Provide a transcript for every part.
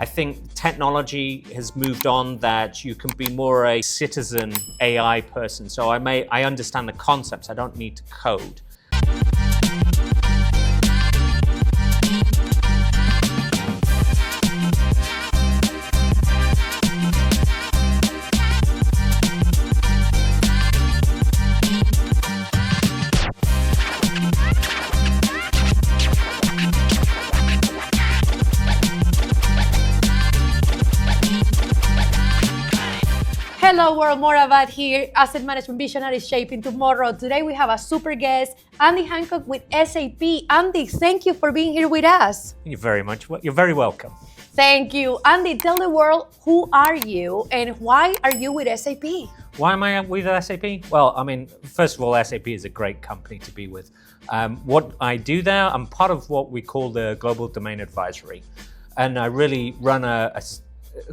think technology has moved on that you can be more a citizen AI person. So I understand the concepts, I don't need to code. Hello world, Maura Abad here, Asset Management Visionaries Shaping Tomorrow. Today we have a super guest, Andy Hancock with SAP. Andy, thank you for being here with us. Thank you very much. You're very welcome. Thank you. Andy, tell the world, who are you and why are you with SAP? Why am I with SAP? Well, I mean, first of all, SAP is a great company to be with. What I do there, I'm part of what we call the Global Domain Advisory. And I really run a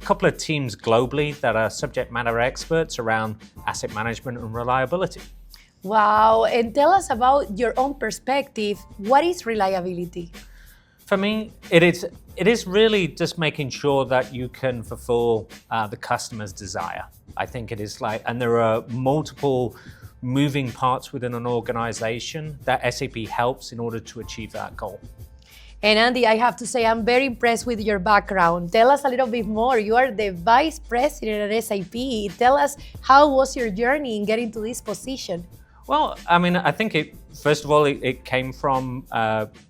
couple of teams globally that are subject matter experts around asset management and reliability. Wow, and tell us about your own perspective. What is reliability? For me, it is really just making sure that you can fulfill the customer's desire. I think it is like, and there are multiple moving parts within an organization that SAP helps in order to achieve that goal. And Andy, I have to say, I'm very impressed with your background. Tell us a little bit more. You are the Vice President at SAP. Tell us, how was your journey in getting to this position? Well, I mean, I think first of all, it came from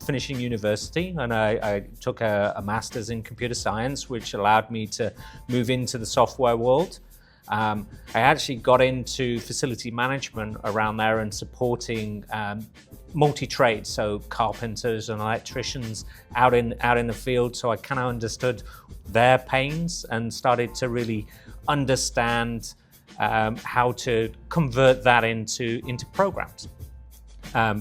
finishing university, and I took a master's in computer science, which allowed me to move into the software world. I actually got into facility management around there and supporting multi-trades, so carpenters and electricians out in the field. So I kind of understood their pains and started to really understand how to convert that into programs.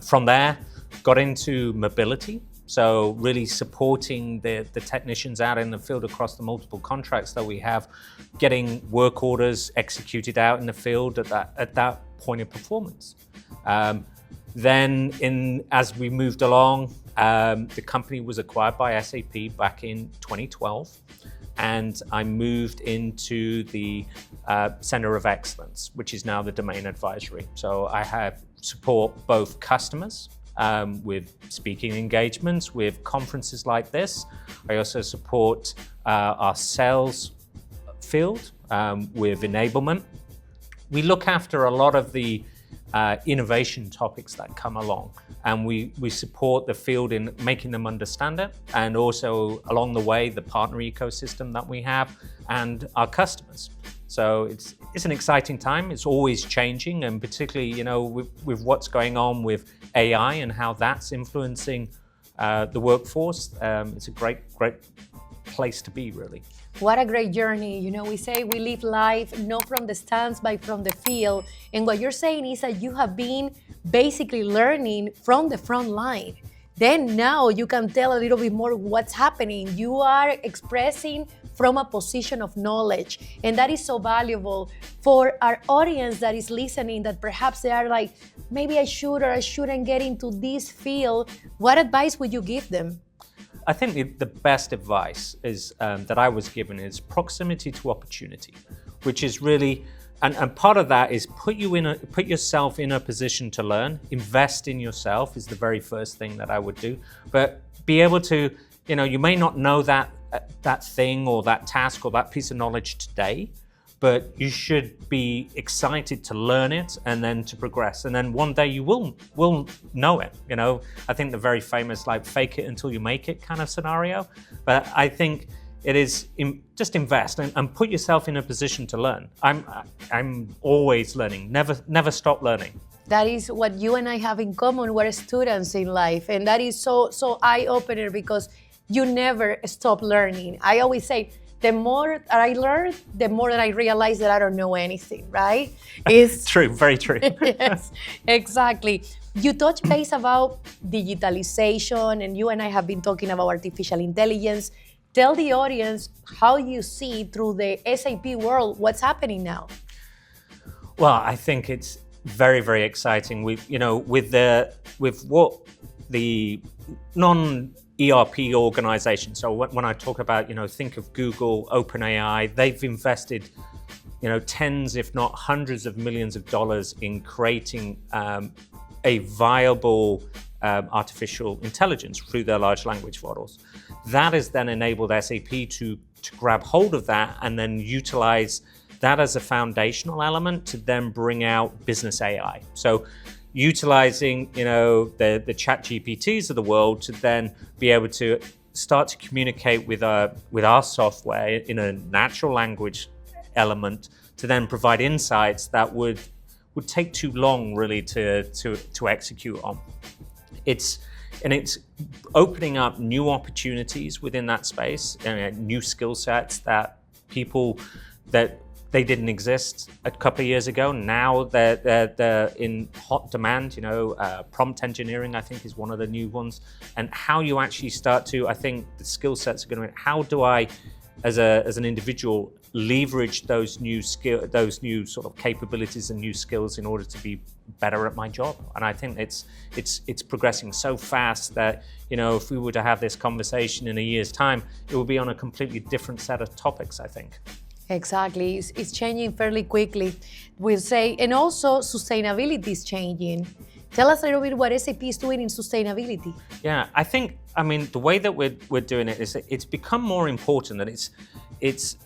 From there, got into mobility. So really supporting the technicians out in the field across the multiple contracts that we have, getting work orders executed out in the field at that point of performance. Then as we moved along, the company was acquired by SAP back in 2012, and I moved into the Center of Excellence, which is now the Domain Advisory. So I have support both customers with speaking engagements, with conferences like this. I also support our sales field with enablement. We look after a lot of the innovation topics that come along, and we support the field in making them understand it, and also along the way the partner ecosystem that we have and our customers. So it's an exciting time. It's always changing, and particularly with what's going on with AI and how that's influencing the workforce. It's a great place to be, really. What a great journey. We say we live life not from the stands, but from the field. And what you're saying is that you have been basically learning from the front line. Then now you can tell a little bit more what's happening. You are expressing from a position of knowledge. And that is so valuable for our audience that is listening, that perhaps they are like, maybe I should or I shouldn't get into this field. What advice would you give them? I think the best advice is that I was given is proximity to opportunity, which is really, and part of that is put yourself in a position to learn. Invest in yourself is the very first thing that I would do. But be able to, you may not know that thing or that task or that piece of knowledge today, but you should be excited to learn it and then to progress. And then one day you will know it. I think the very famous fake it until you make it kind of scenario. But I think it is just invest and put yourself in a position to learn. I'm always learning, never stop learning. That is what you and I have in common. We're students in life, and that is so eye-opener because you never stop learning. I always say, the more that I learn, the more that I realize that I don't know anything, right? It's true, very true. Yes, exactly. You touched base about digitalization, and you and I have been talking about artificial intelligence. Tell the audience how you see through the SAP world what's happening now. Well, I think it's very, very exciting. With what the ERP organization. So when I talk about, think of Google, OpenAI, they've invested, tens, if not hundreds of millions of dollars in creating a viable artificial intelligence through their large language models. That has then enabled SAP to grab hold of that and then utilize that as a foundational element to then bring out business AI. So utilizing, the chat GPTs of the world to then be able to start to communicate with our software in a natural language element to then provide insights that would take too long really to execute on. It's opening up new opportunities within that space, new skill sets that they didn't exist a couple of years ago. Now they're in hot demand. Prompt engineering, I think, is one of the new ones. And how you actually start to, I think the skill sets are going to, how do I, as an individual, leverage those new sort of capabilities and new skills in order to be better at my job? And I think it's progressing so fast that, if we were to have this conversation in a year's time, it will be on a completely different set of topics, I think. Exactly, it's changing fairly quickly. We'll say, and also sustainability is changing. Tell us a little bit what SAP is doing in sustainability. Yeah, the way that we're doing it is it's become more important, and it's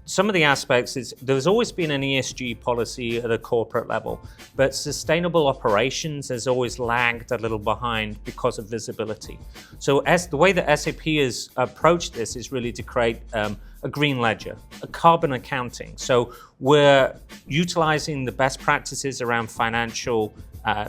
some of the aspects is there's always been an ESG policy at a corporate level, but sustainable operations has always lagged a little behind because of visibility. So the way that SAP has approached this is really to create a green ledger, a carbon accounting. So we're utilizing the best practices around financial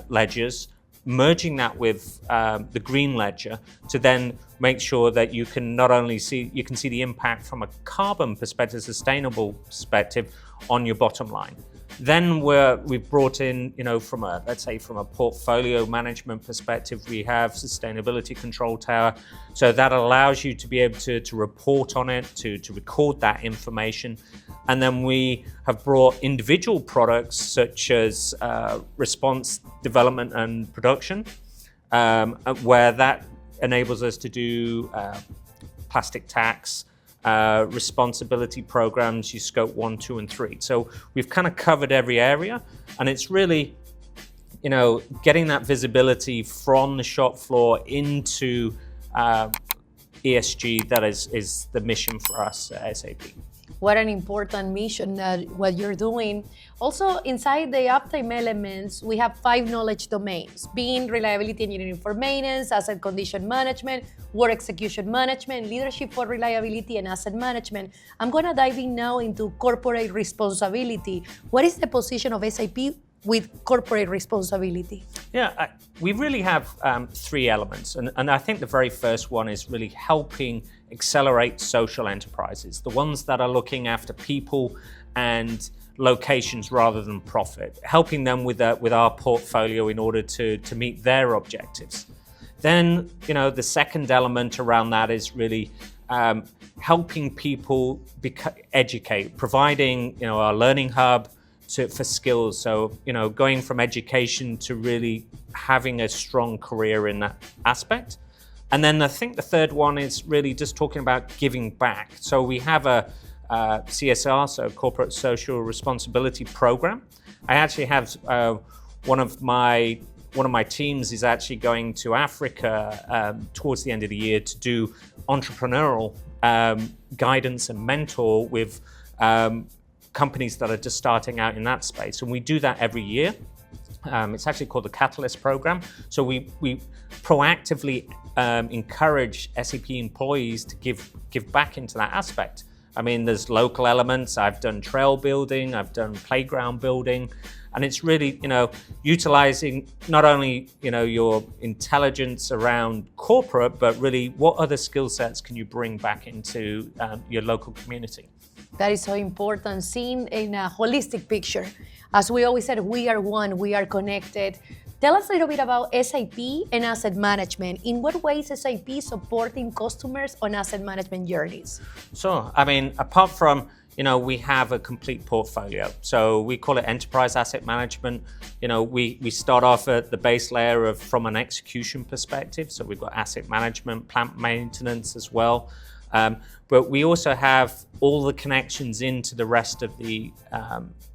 ledgers, merging that with the green ledger to then make sure that you can not only see the impact from a carbon perspective, sustainable perspective on your bottom line. Then we've brought in, from a portfolio management perspective, we have sustainability control tower. So that allows you to be able to report on it, to record that information. And then we have brought individual products such as response development and production, where that enables us to do plastic tax, responsibility programs, your scope 1, 2, and 3. So we've kind of covered every area, and it's really, getting that visibility from the shop floor into ESG. That is the mission for us at SAP. What an important mission what you're doing. Also, inside the uptime elements, we have 5 knowledge domains, being reliability engineering for maintenance, asset condition management, work execution management, leadership for reliability, and asset management. I'm going to dive in now into corporate responsibility. What is the position of SAP with corporate responsibility? Yeah, we really have 3 elements. And I think the very first one is really helping accelerate social enterprises, the ones that are looking after people and locations rather than profit, helping them with our portfolio in order to meet their objectives. Then, the second element around that is really helping people educate, providing, our learning hub for skills. So, going from education to really having a strong career in that aspect. And then I think the third one is really just talking about giving back. So we have a CSR, so Corporate Social Responsibility Program. I actually have one of my teams is actually going to Africa towards the end of the year to do entrepreneurial guidance and mentor with companies that are just starting out in that space. And we do that every year. It's actually called the Catalyst Program. So we proactively encourage SAP employees to give back into that aspect. I mean, there's local elements. I've done trail building, I've done playground building, and it's really, utilizing not only, your intelligence around corporate, but really what other skill sets can you bring back into your local community? That is so important, seen in a holistic picture. As we always said, we are one, we are connected. Tell us a little bit about SAP and asset management. In what ways SAP supporting customers on asset management journeys? So, I mean, apart from, we have a complete portfolio. So we call it enterprise asset management. We start off at the base layer from an execution perspective. So we've got asset management, plant maintenance as well. But we also have all the connections into the rest of the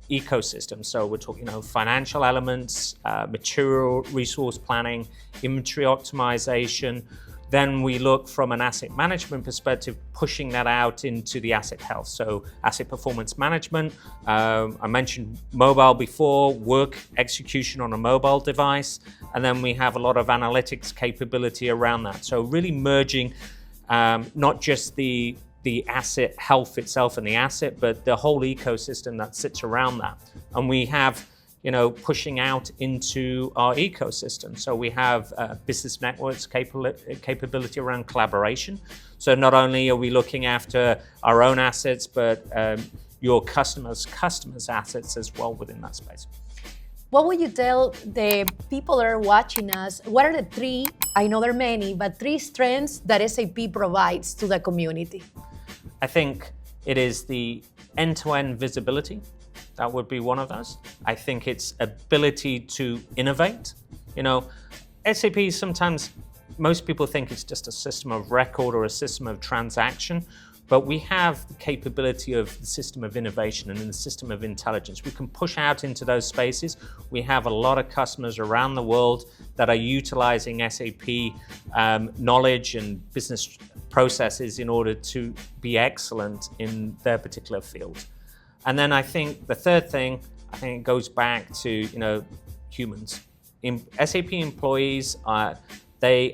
ecosystem. So we're talking, financial elements, material resource planning, inventory optimization. Then we look from an asset management perspective, pushing that out into the asset health. So asset performance management, I mentioned mobile before, work execution on a mobile device. And then we have a lot of analytics capability around that. So really merging not just the asset health itself and the asset, but the whole ecosystem that sits around that. And we have pushing out into our ecosystem. So we have business networks capability around collaboration. So not only are we looking after our own assets, but your customers' assets as well within that space. What would you tell the people that are watching us? What are the three, I know there are many, but three strengths that SAP provides to the community? I think it is the end-to-end visibility. That would be one of those. I think it's ability to innovate. SAP sometimes, most people think it's just a system of record or a system of transaction, but we have the capability of the system of innovation and the system of intelligence. We can push out into those spaces. We have a lot of customers around the world that are utilizing SAP knowledge and business processes in order to be excellent in their particular field. And then I think the third thing, it goes back to humans. SAP employees, they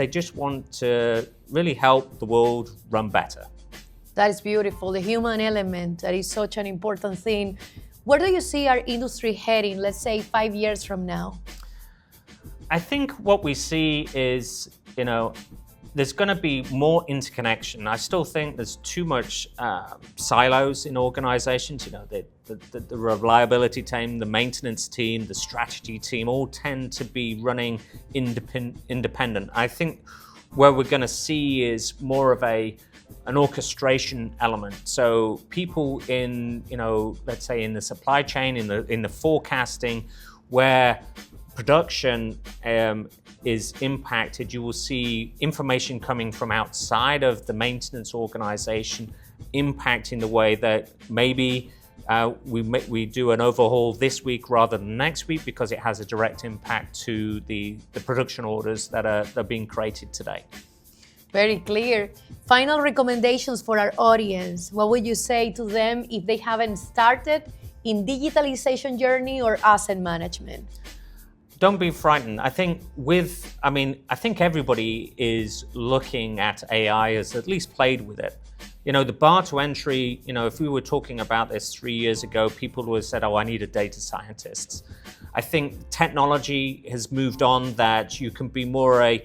just want to really help the world run better. That is beautiful. The human element, that is such an important thing. Where do you see our industry heading, let's say 5 years from now? I think what we see is, there's going to be more interconnection. I still think there's too much silos in organizations. The reliability team, the maintenance team, the strategy team all tend to be running independent. I think where we're going to see is more of an orchestration element. So people in, let's say in the supply chain, in the forecasting, where production is impacted, you will see information coming from outside of the maintenance organization impacting the way that maybe we do an overhaul this week rather than next week, because it has a direct impact to the production orders that are being created today. Very clear. Final recommendations for our audience. What would you say to them if they haven't started in digitalization journey or asset management? Don't be frightened. I think everybody is looking at AI, has at least played with it. The bar to entry, if we were talking about this 3 years ago, people would have said, I need a data scientist. I think technology has moved on that you can be more a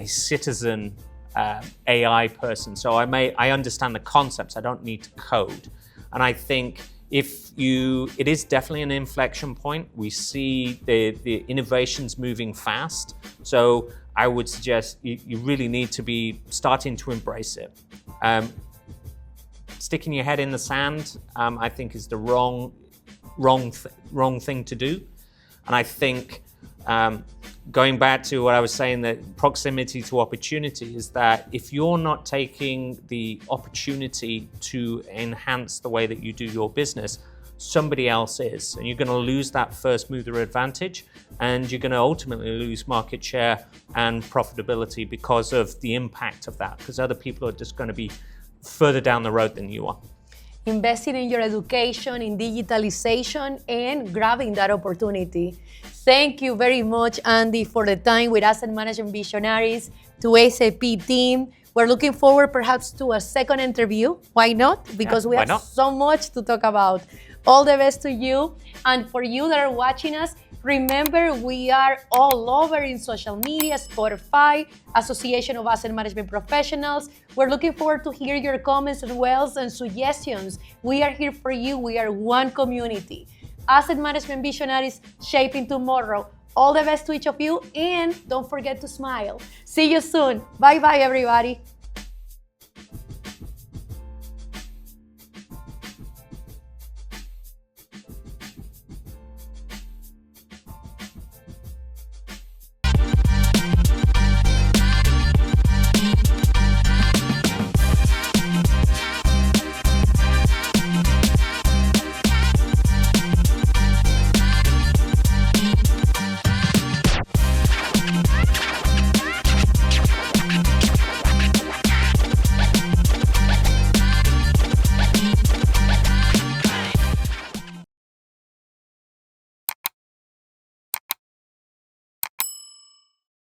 citizen AI person. So I understand the concepts, I don't need to code. And I think it is definitely an inflection point. We see the innovations moving fast. So I would suggest you really need to be starting to embrace it. Sticking your head in the sand, I think, is the wrong thing to do. And I think going back to what I was saying, that proximity to opportunity is that if you're not taking the opportunity to enhance the way that you do your business, somebody else is. And you're going to lose that first mover advantage, and you're going to ultimately lose market share and profitability because of the impact of that, because other people are just going to be further down the road than you are. Investing in your education, in digitalization, and grabbing that opportunity. Thank you very much, Andy, for the time with Asset Management Visionaries, to SAP team. We're looking forward perhaps to a second interview. Why not? Because we have so much to talk about. All the best to you. And for you that are watching us, remember, we are all over in social media, Spotify, Association of Asset Management Professionals. We're looking forward to hear your comments as well and suggestions. We are here for you. We are one community. Asset Management Visionaries, shaping tomorrow. All the best to each of you, and don't forget to smile. See you soon. Bye-bye, everybody.